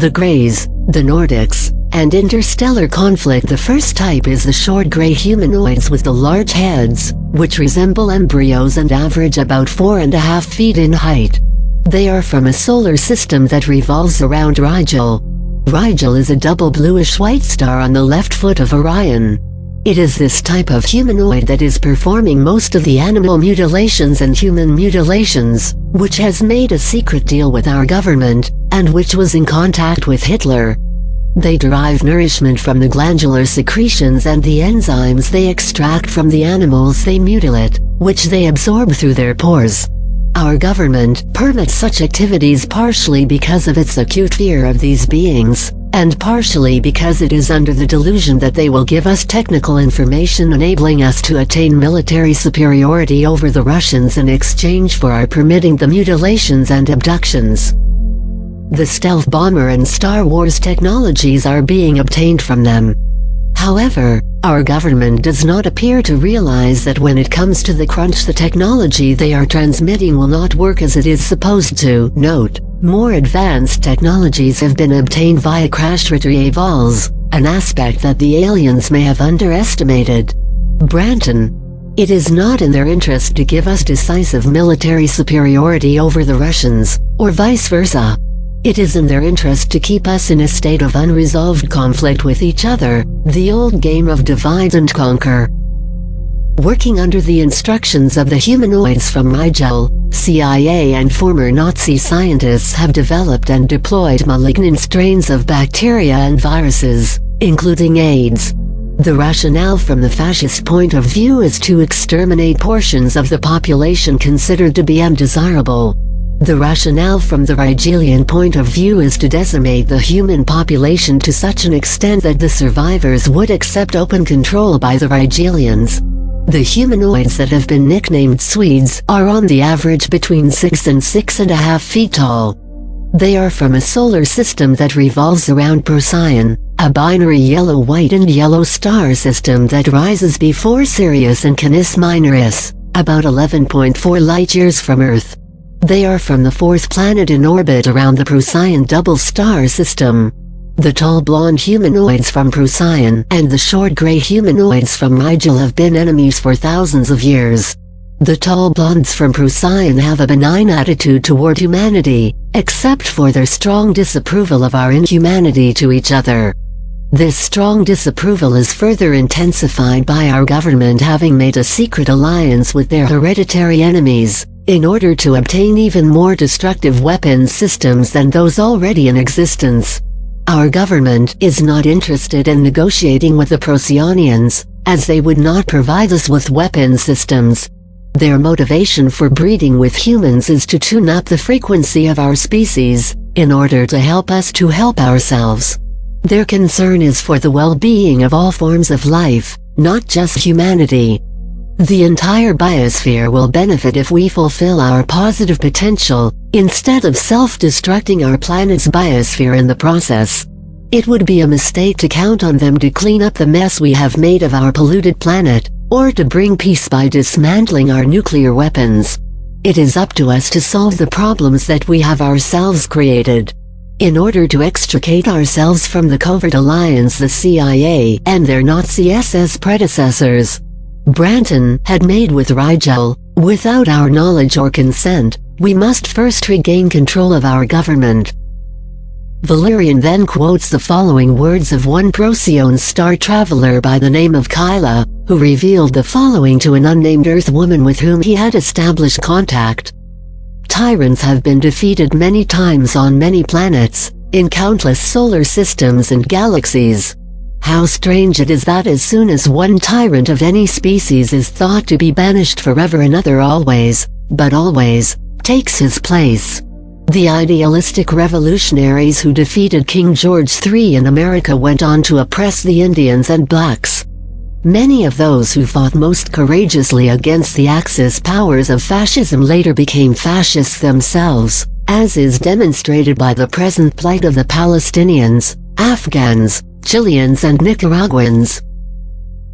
the Greys, the Nordics, and interstellar conflict. The first type is the short gray humanoids with the large heads, which resemble embryos and average about 4.5 feet in height. They are from a solar system that revolves around Rigel. Rigel is a double bluish-white star on the left foot of Orion. It is this type of humanoid that is performing most of the animal mutilations and human mutilations, which has made a secret deal with our government, and which was in contact with Hitler. They derive nourishment from the glandular secretions and the enzymes they extract from the animals they mutilate, which they absorb through their pores. Our government permits such activities partially because of its acute fear of these beings, and partially because it is under the delusion that they will give us technical information enabling us to attain military superiority over the Russians in exchange for our permitting the mutilations and abductions. The stealth bomber and Star Wars technologies are being obtained from them. However, our government does not appear to realize that when it comes to the crunch, the technology they are transmitting will not work as it is supposed to. Note: more advanced technologies have been obtained via crash retrievals, an aspect that the aliens may have underestimated. Branton: it is not in their interest to give us decisive military superiority over the Russians, or vice versa. It is in their interest to keep us in a state of unresolved conflict with each other, the old game of divide and conquer. Working under the instructions of the humanoids from Rigel, CIA and former Nazi scientists have developed and deployed malignant strains of bacteria and viruses, including AIDS. The rationale from the fascist point of view is to exterminate portions of the population considered to be undesirable. The rationale from the Rigelian point of view is to decimate the human population to such an extent that the survivors would accept open control by the Rigelians. The humanoids that have been nicknamed Swedes are on the average between 6 and 6.5 feet tall. They are from a solar system that revolves around Procyon, a binary yellow-white and yellow star system that rises before Sirius and Canis Minoris, about 11.4 light-years from Earth. They are from the fourth planet in orbit around the Procyon double star system. The tall blonde humanoids from Procyon and the short gray humanoids from Rigel have been enemies for thousands of years. The tall blondes from Procyon have a benign attitude toward humanity, except for their strong disapproval of our inhumanity to each other. This strong disapproval is further intensified by our government having made a secret alliance with their hereditary enemies, in order to obtain even more destructive weapons systems than those already in existence. Our government is not interested in negotiating with the Procyonians, as they would not provide us with weapon systems. Their motivation for breeding with humans is to tune up the frequency of our species, in order to help us to help ourselves. Their concern is for the well-being of all forms of life, not just humanity. The entire biosphere will benefit if we fulfill our positive potential, instead of self-destructing our planet's biosphere in the process. It would be a mistake to count on them to clean up the mess we have made of our polluted planet, or to bring peace by dismantling our nuclear weapons. It is up to us to solve the problems that we have ourselves created. In order to extricate ourselves from the covert alliance the CIA and their Nazi SS predecessors, Branton had made with Rigel, without our knowledge or consent, we must first regain control of our government. Valerian then quotes the following words of one Procyon star traveler by the name of Kyla, who revealed the following to an unnamed Earth woman with whom he had established contact. Tyrants have been defeated many times on many planets, in countless solar systems and galaxies. How strange it is that as soon as one tyrant of any species is thought to be banished forever, another always, but always, takes his place. The idealistic revolutionaries who defeated King George III in America went on to oppress the Indians and blacks. Many of those who fought most courageously against the Axis powers of fascism later became fascists themselves, as is demonstrated by the present plight of the Palestinians, Afghans, Chileans and Nicaraguans.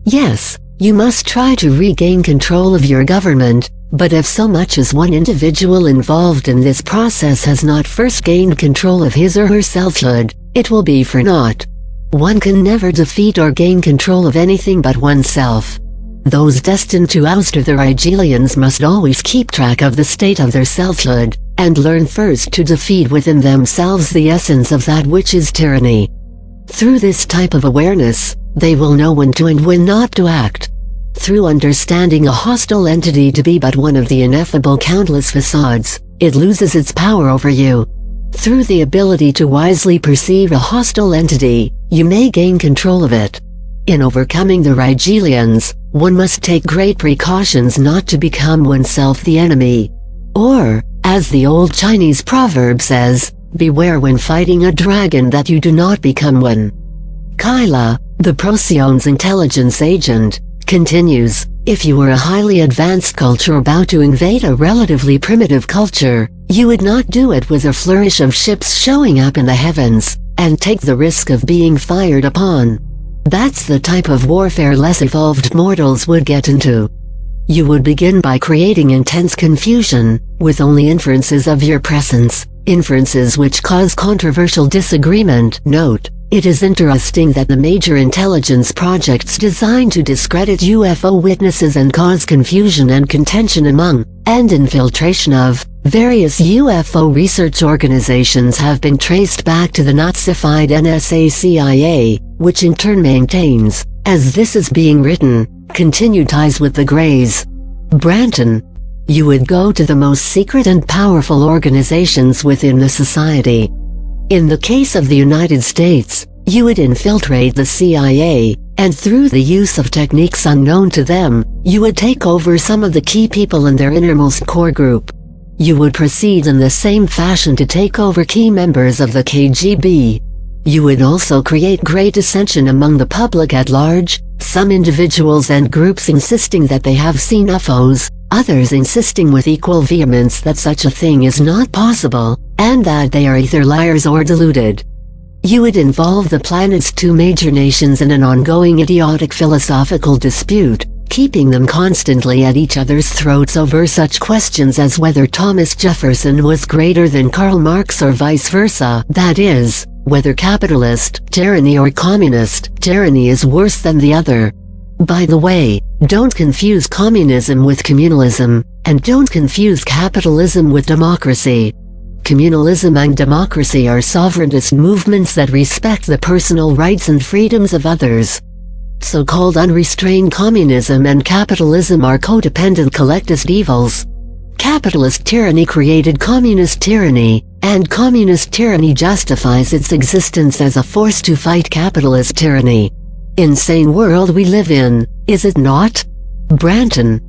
Yes, you must try to regain control of your government, but if so much as one individual involved in this process has not first gained control of his or her selfhood, it will be for naught. One can never defeat or gain control of anything but oneself. Those destined to oust the Rigelians must always keep track of the state of their selfhood, and learn first to defeat within themselves the essence of that which is tyranny. Through this type of awareness, they will know when to and when not to act. Through understanding a hostile entity to be but one of the ineffable countless facades, it loses its power over you. Through the ability to wisely perceive a hostile entity, you may gain control of it. In overcoming the Rigelians, one must take great precautions not to become oneself the enemy. Or, as the old Chinese proverb says, beware when fighting a dragon that you do not become one. Kyla, the Procyon's intelligence agent, continues, if you were a highly advanced culture about to invade a relatively primitive culture, you would not do it with a flourish of ships showing up in the heavens, and take the risk of being fired upon. That's the type of warfare less evolved mortals would get into. You would begin by creating intense confusion, with only inferences of your presence, inferences which cause controversial disagreement. Note, it is interesting that the major intelligence projects designed to discredit UFO witnesses and cause confusion and contention among, and infiltration of, various UFO research organizations have been traced back to the Nazified NSA-CIA, which in turn maintains, as this is being written, continued ties with the Greys. Branton, you would go to the most secret and powerful organizations within the society. In the case of the United States, you would infiltrate the CIA, and through the use of techniques unknown to them, you would take over some of the key people in their innermost core group. You would proceed in the same fashion to take over key members of the KGB. You would also create great dissension among the public at large, some individuals and groups insisting that they have seen UFOs, others insisting with equal vehemence that such a thing is not possible, and that they are either liars or deluded. You would involve the planet's two major nations in an ongoing idiotic philosophical dispute, keeping them constantly at each other's throats over such questions as whether Thomas Jefferson was greater than Karl Marx or vice versa, that is, whether capitalist tyranny or communist tyranny is worse than the other. By the way, don't confuse communism with communalism, and don't confuse capitalism with democracy. Communalism and democracy are sovereigntist movements that respect the personal rights and freedoms of others. So-called unrestrained communism and capitalism are codependent collectivist evils. Capitalist tyranny created communist tyranny, and communist tyranny justifies its existence as a force to fight capitalist tyranny. Insane world we live in, is it not? Branton.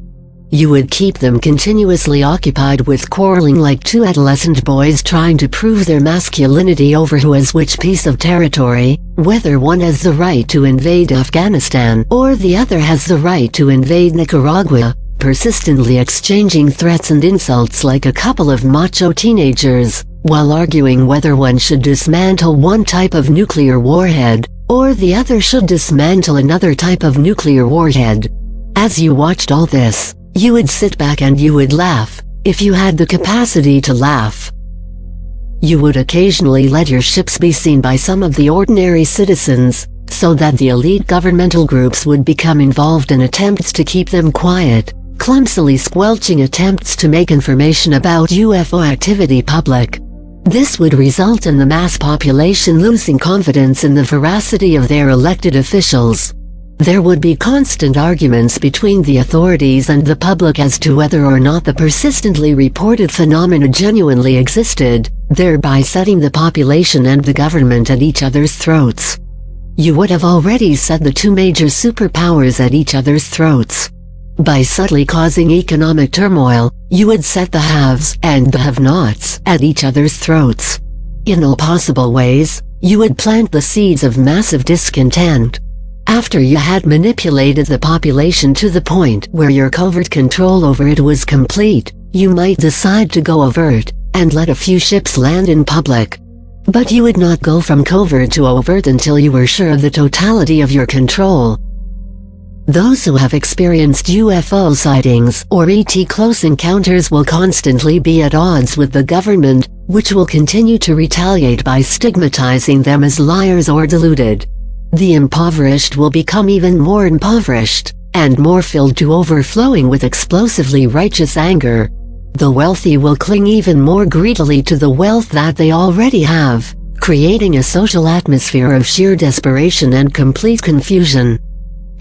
You would keep them continuously occupied with quarreling like two adolescent boys trying to prove their masculinity over who has which piece of territory, whether one has the right to invade Afghanistan or the other has the right to invade Nicaragua, persistently exchanging threats and insults like a couple of macho teenagers, while arguing whether one should dismantle one type of nuclear warhead, or the other should dismantle another type of nuclear warhead. As you watched all this, you would sit back and you would laugh, if you had the capacity to laugh. You would occasionally let your ships be seen by some of the ordinary citizens, so that the elite governmental groups would become involved in attempts to keep them quiet, clumsily squelching attempts to make information about UFO activity public. This would result in the mass population losing confidence in the veracity of their elected officials. There would be constant arguments between the authorities and the public as to whether or not the persistently reported phenomena genuinely existed, thereby setting the population and the government at each other's throats. You would have already set the two major superpowers at each other's throats. By subtly causing economic turmoil, you would set the haves and the have-nots at each other's throats. In all possible ways, you would plant the seeds of massive discontent. After you had manipulated the population to the point where your covert control over it was complete, you might decide to go overt, and let a few ships land in public. But you would not go from covert to overt until you were sure of the totality of your control. Those who have experienced UFO sightings or ET close encounters will constantly be at odds with the government, which will continue to retaliate by stigmatizing them as liars or deluded. The impoverished will become even more impoverished, and more filled to overflowing with explosively righteous anger. The wealthy will cling even more greedily to the wealth that they already have, creating a social atmosphere of sheer desperation and complete confusion.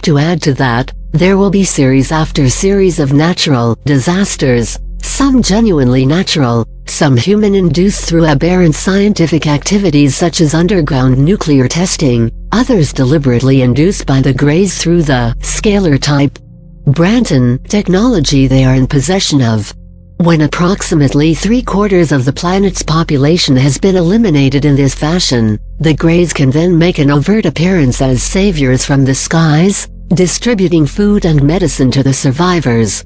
To add to that, there will be series after series of natural disasters, some genuinely natural, some human-induced through aberrant scientific activities such as underground nuclear testing, others deliberately induced by the Greys through the scalar type Branton technology they are in possession of. When approximately 3/4 of the planet's population has been eliminated in this fashion, the Greys can then make an overt appearance as saviors from the skies, distributing food and medicine to the survivors.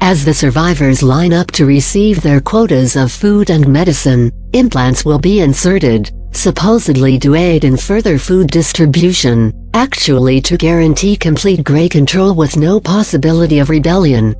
As the survivors line up to receive their quotas of food and medicine, implants will be inserted, supposedly to aid in further food distribution, actually to guarantee complete Grey control with no possibility of rebellion.